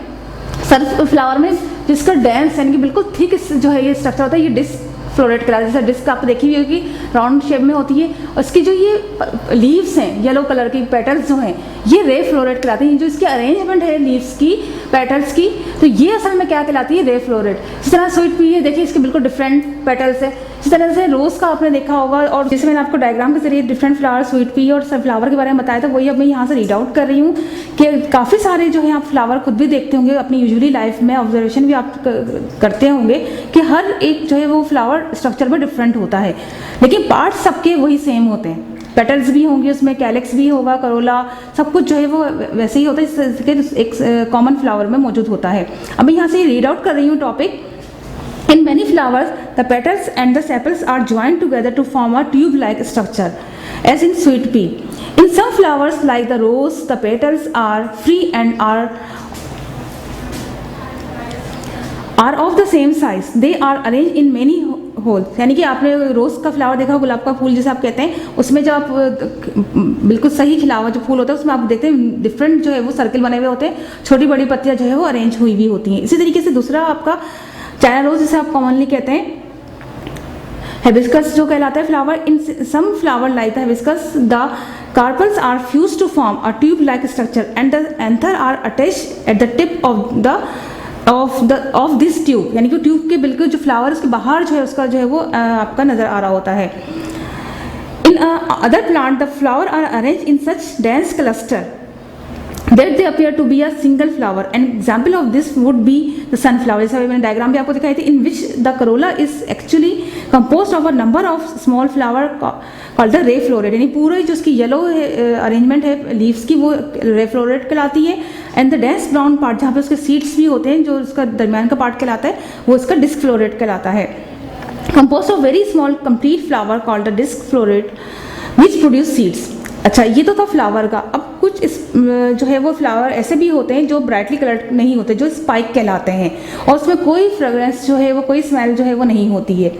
सनफ्लावर में जिसका डेंस यानी कि बिल्कुल थिक जो है ये स्ट्रक्चर होता है, ये डिस्क फ्लोरेट कहलाता है। जैसे डिस्क आपको देखी हुई होगी राउंड शेप में होती है, और इसकी जो ये लीव्स हैं येलो कलर की पेटल्स जो हैं ये रे फ्लोरेट कहलाती हैं। जो इसकी अरेंजमेंट है लीव्स की पेटल्स की, तो ये असल में क्या कहलाती है, रे फ्लोरेट। जिस तरह स्वीट पी है देखिए इसके बिल्कुल डिफरेंट पेटल्स है। इस तरह से रोज़ का आपने देखा होगा, और जैसे मैंने आपको डायग्राम के जरिए डिफरेंट फ्लावर स्वीट पी और सनफ्लावर के बारे में बताया था, वही अब मैं यहाँ से रीड आउट कर रही हूँ कि काफ़ी सारे जो है आप फ्लावर खुद भी देखते होंगे अपनी यूजुअली लाइफ में, ऑब्जर्वेशन भी आप करते होंगे कि हर एक जो है वो फ्लावर स्ट्रक्चर में डिफरेंट होता है, लेकिन पार्ट्स सबके वही सेम होते हैं। पेटल्स भी होंगे उसमें, कैलिक्स भी होगा, करोला, सब कुछ जो है वो वैसे ही होता है, एक कॉमन फ्लावर में मौजूद होता है। अब मैं यहाँ से रीड आउट कर रही हूँ topic. In many flowers, the petals and the sepals are joined together to form a tube-like structure, as in sweet pea. In some flowers, like the rose, the petals are free and are of the same size. They are arranged in many holes, यानी कि आपने रोज़ का flower देखा, गुलाब का फूल जिसे आप कहते हैं, उसमें जो आप बिल्कुल सही खिला हुआ जो फूल होता है उसमें आप देखते हैं डिफरेंट जो है वो सर्किल बने हुए होते हैं, छोटी बड़ी पत्तियां जो है वो अरेंज हुई भी होती हैं। इसी तरीके से दूसरा आपका चाइना रोज जिसे आप कॉमनली कहते हैं, हिबिस्कस जो कहलाता है flower, in some flower like the hibiscus the carpels are fused to form a tube-like structure and the anther are attached at the tip of this tube, यानी कि tube के बिल्कुल जो फ्लावर उसके बाहर जो है उसका जो है वो आपका नजर आ रहा होता है। In other plant the flower are arranged in such dense cluster that they appear to be a single flower. An example of this would be the sunflower, जैसे मैंने डायग्राम भी आपको दिखाई थी, in which the corolla is actually composed of a number of small flower called the ray floret, यानी पूरे जो उसकी येलो अरेंजमेंट है लीव्स की वो रे फ्लोरेट कहलाती है। And the dense brown part जहाँ पे उसके सीड्स भी होते हैं जो उसका दरमियान का पार्ट कहलाता है वो उसका डिस्क फ्लोरेट कहलाता है। composed of very small complete flower called the disc floret which produce seeds। अच्छा, ये तो था फ्लावर का। अब कुछ इस जो है वो फ्लावर ऐसे भी होते हैं जो ब्राइटली कलर्ड नहीं होते, जो स्पाइक कहलाते हैं और उसमें कोई फ्रेग्रेंस जो है वो, कोई स्मेल जो है वो नहीं होती है।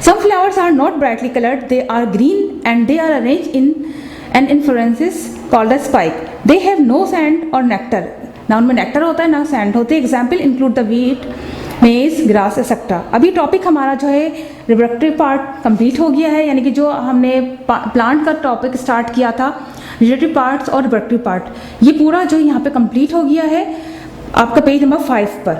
Some flowers are not brightly coloured, they are green and they are arrange in an inflorescences called the spike, they have no sand और नेक्टर, ना उनमें नेक्टर होता है ना सैंड होते। Example include the wheat, maize, grass etcetera. अभी topic हमारा जो है रिप्रोडक्टिव पार्ट कंप्लीट हो गया है, यानी कि जो हमने प्लांट का टॉपिक स्टार्ट किया था रिप्रोडक्टिव पार्ट्स और रिप्रोडक्टिव पार्ट, ये पूरा जो यहाँ पे कंप्लीट हो गया है आपका पेज नंबर 5 पर।